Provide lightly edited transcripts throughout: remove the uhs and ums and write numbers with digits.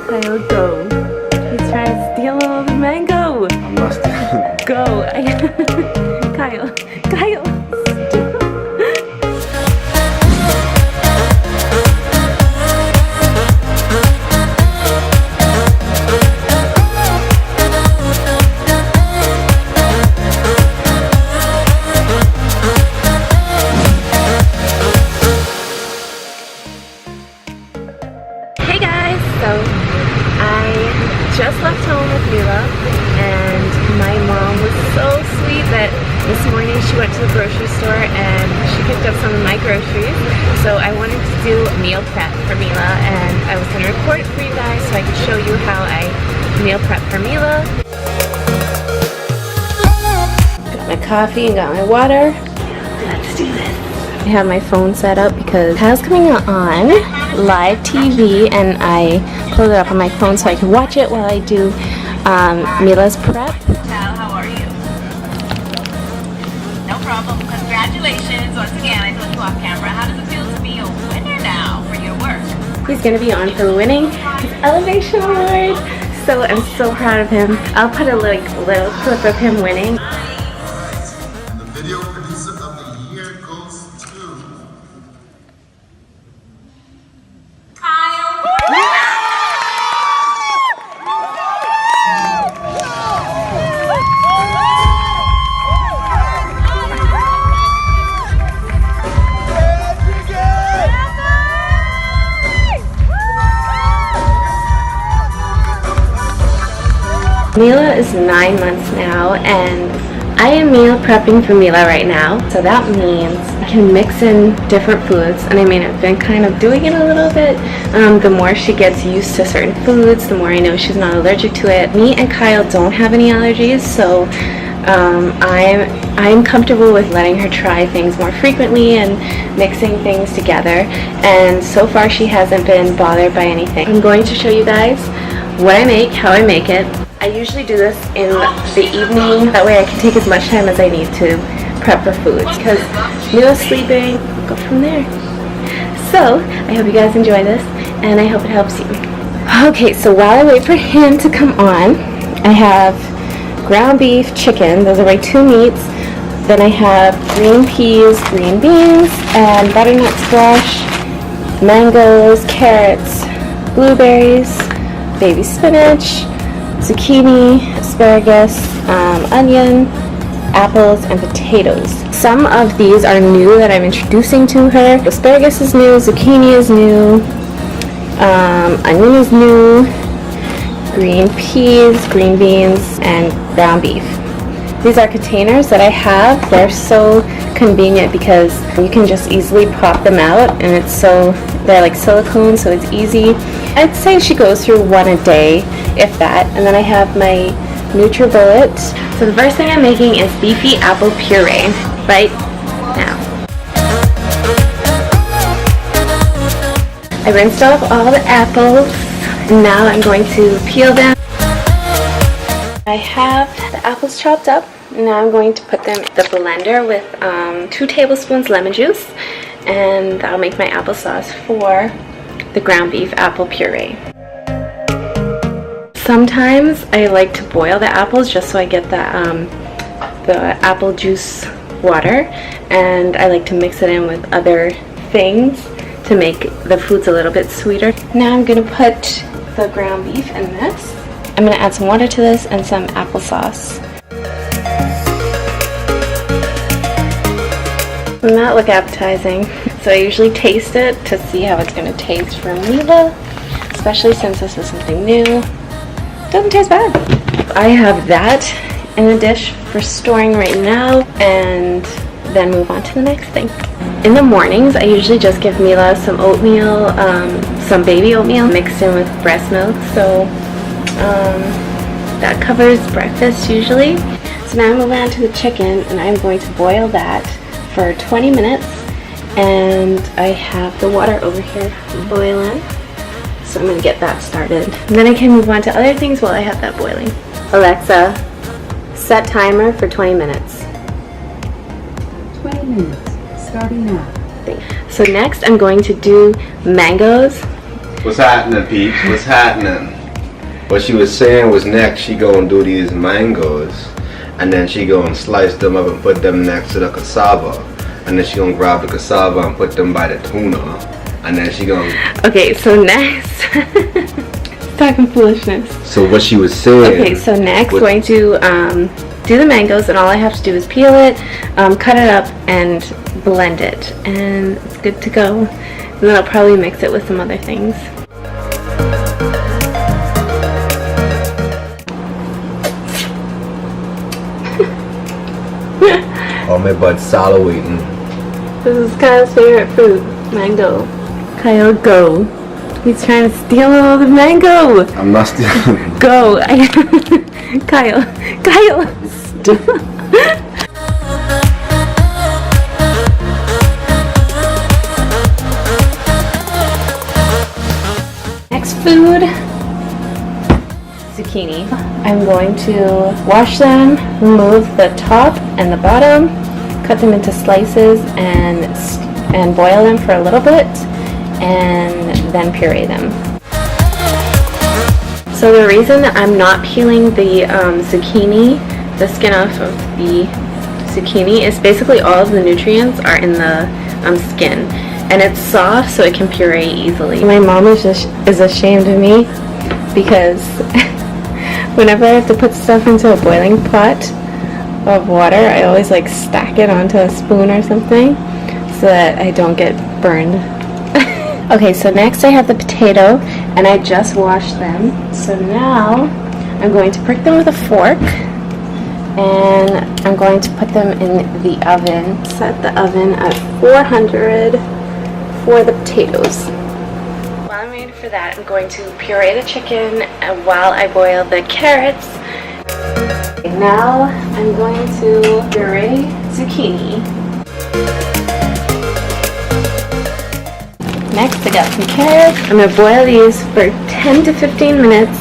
Kyle, go. He's trying to steal all the mango. I'm not stealing. Go. Kyle. Kyle. Hey guys, so I just left home with Mila, and my mom was so sweet that this morning she went to the grocery store and she picked up some of my groceries. So I wanted to do a meal prep for Mila, and I was going to record it for you guys so I could show you how I meal prep for Mila. Got my coffee and got my water. Let's do this. I have my phone set up because Kyle's coming on live TV, and I pulled it up on my phone so I can watch it while I do Mila's prep. How are you? No problem. Congratulations once again. I told you off camera. How does it feel to be a winner now for your work? He's going to be on for winning his Elevation Award, so I'm so proud of him. I'll put a little clip of him winning. And the video producer of the year goes to Kyle. Mila is 9 months now, and I am meal prepping for Mila right now. So that means I can mix in different foods, and I mean I've been kind of doing it a little bit. The more she gets used to certain foods, the more I know she's not allergic to it. Me and Kyle don't have any allergies, so I'm comfortable with letting her try things more frequently and mixing things together, and so far she hasn't been bothered by anything. I'm going to show you guys what I make, how I make it. I usually do this in the evening, that way I can take as much time as I need to prep for foods, because Mila's sleeping. Go from there. So I hope you guys enjoy this, and I hope it helps you. Okay, so while I wait for him to come on, I have ground beef, chicken, those are my two meats. Then I have green peas, green beans, and butternut squash, mangoes, carrots, blueberries, baby spinach, zucchini, asparagus, onion, apples, and potatoes. Some of these are new that I'm introducing to her. Asparagus is new, zucchini is new, onion is new, green peas, green beans, and ground beef. These are containers that I have. They're so convenient because you can just easily pop them out, and they're like silicone, so it's easy. I'd say she goes through one a day, if that. And then I have my NutriBullet. So the first thing I'm making is beefy apple puree right now. I rinsed off all the apples, and now I'm going to peel them. I have the apples chopped up. Now I'm going to put them in the blender with 2 tablespoons lemon juice, and that'll make my applesauce for the ground beef apple puree. Sometimes I like to boil the apples just so I get the apple juice water, and I like to mix it in with other things to make the foods a little bit sweeter. Now I'm going to put the ground beef in this. I'm going to add some water to this and some applesauce. Does not look appetizing, so I usually taste it to see how it's going to taste for Mila, especially since this is something new. Doesn't taste bad. I have that in a dish for storing right now, and then move on to the next thing. In the mornings, I usually just give Mila some oatmeal, some baby oatmeal mixed in with breast milk, so that covers breakfast usually. So now I'm moving on to the chicken, and I'm going to boil that for 20 minutes, and I have the water over here boiling, so I'm going to get that started. And then I can move on to other things while I have that boiling. Alexa, set timer for 20 minutes. 20 minutes, starting now. So next I'm going to do mangoes. What's happening, peeps? What's happening? What she was saying was next she gonna do these mangoes, and then she gonna slice them up and put them next to the cassava, and then she gonna grab the cassava and put them by the tuna, and then she gonna. Okay, so next, talking foolishness. So what she was saying. Okay, so next going to do the mangoes, and all I have to do is peel it, cut it up, and blend it, and it's good to go. And then I'll probably mix it with some other things. Oh, my butt salivating. This is Kyle's favorite fruit, mango. Kyle, go. He's trying to steal all the mango. I'm not stealing. Go. Kyle. Stop. Next food, zucchini. I'm going to wash them, remove the top and the bottom, cut them into slices, and boil them for a little bit, and then puree them. So the reason I'm not peeling the zucchini, the skin off of the zucchini, is basically all of the nutrients are in the skin, and it's soft so it can puree easily. My mom is ashamed of me because whenever I have to put stuff into a boiling pot of water, I always like stack it onto a spoon or something so that I don't get burned. Okay, so next I have the potato, and I just washed them. So now I'm going to prick them with a fork, and I'm going to put them in the oven. Set the oven at 400 for the potatoes. While I'm waiting for that, I'm going to puree the chicken while I boil the carrots. Now I'm going to puree zucchini. Next, I got some carrots. I'm going to boil these for 10 to 15 minutes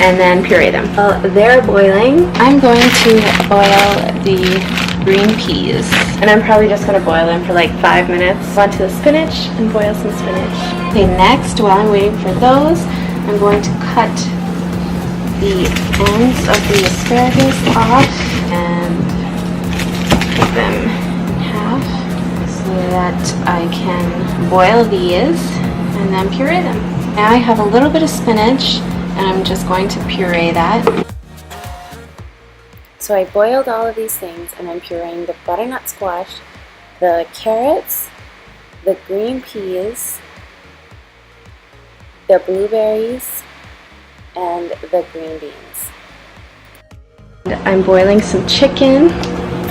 and then puree them. While they're boiling, I'm going to boil the green peas. And I'm probably just going to boil them for like 5 minutes. Onto the spinach and boil some spinach. Okay, next, while I'm waiting for those, I'm going to cut the ends of the asparagus off and put them in half so that I can boil these and then puree them. Now I have a little bit of spinach, and I'm just going to puree that. So I boiled all of these things, and I'm pureeing the butternut squash, the carrots, the green peas, the blueberries, and the green beans. I'm boiling some chicken.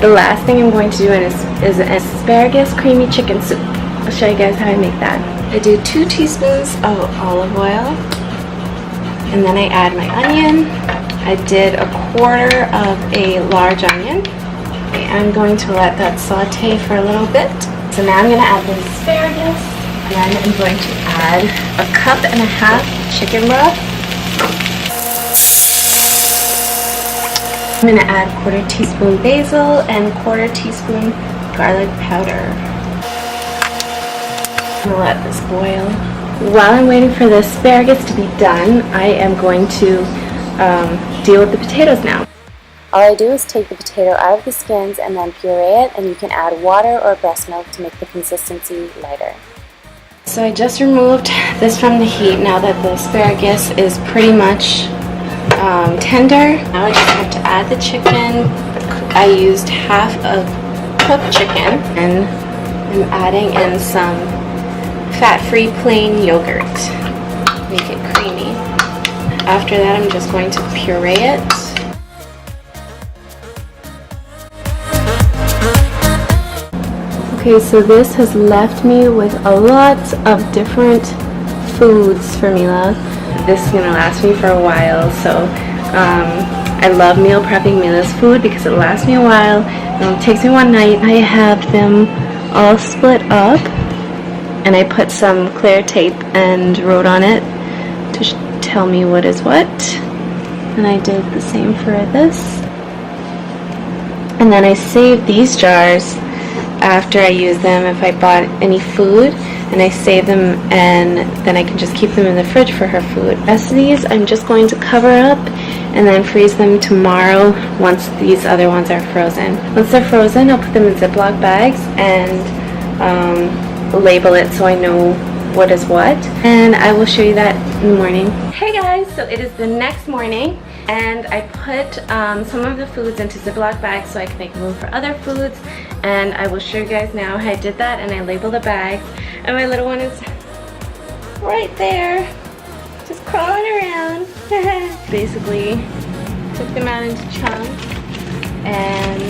The last thing I'm going to do is an asparagus creamy chicken soup. I'll show you guys how I make that. I do 2 teaspoons of olive oil, and then I add my onion. I did 1/4 of a large onion. I'm going to let that saute for a little bit. So now I'm going to add the asparagus, and then I'm going to add 1.5 cups chicken broth. I'm going to add 1/4 teaspoon basil and 1/4 teaspoon garlic powder. I'm going to let this boil. While I'm waiting for the asparagus to be done, I am going to deal with the potatoes now. All I do is take the potato out of the skins and then puree it, and you can add water or breast milk to make the consistency lighter. So I just removed this from the heat now that the asparagus is pretty much tender. Now I just have to add the chicken. I used half of cooked chicken, and I'm adding in some fat-free plain yogurt. Make it creamy. After that, I'm just going to puree it. Okay, so this has left me with a lot of different foods for Mila. This is going to last me for a while, so I love meal prepping Mila's food because it lasts me a while. It takes me one night. I have them all split up, and I put some clear tape and wrote on it to tell me what is what. And I did the same for this. And then I saved these jars after I use them if I bought any food, and I save them, and then I can just keep them in the fridge for her food. The rest of these I'm just going to cover up and then freeze them tomorrow once these other ones are frozen. Once they're frozen, I'll put them in Ziploc bags and label it so I know what is what, and I will show you that in the morning. Hey guys, so it is the next morning, and I put some of the foods into Ziploc bags so I can make room for other foods, and I will show you guys now how I did that, and I labeled the bags, and my little one is right there, just crawling around. Basically, took them out into chunks and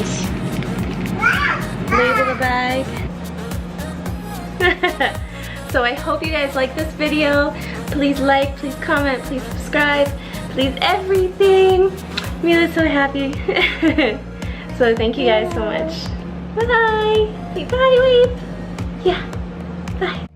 label the bag. So I hope you guys like this video. Please like, please comment, please subscribe, please everything. Mila's so happy. So thank you guys so much. Bye. Say bye, wave. Yeah. Bye.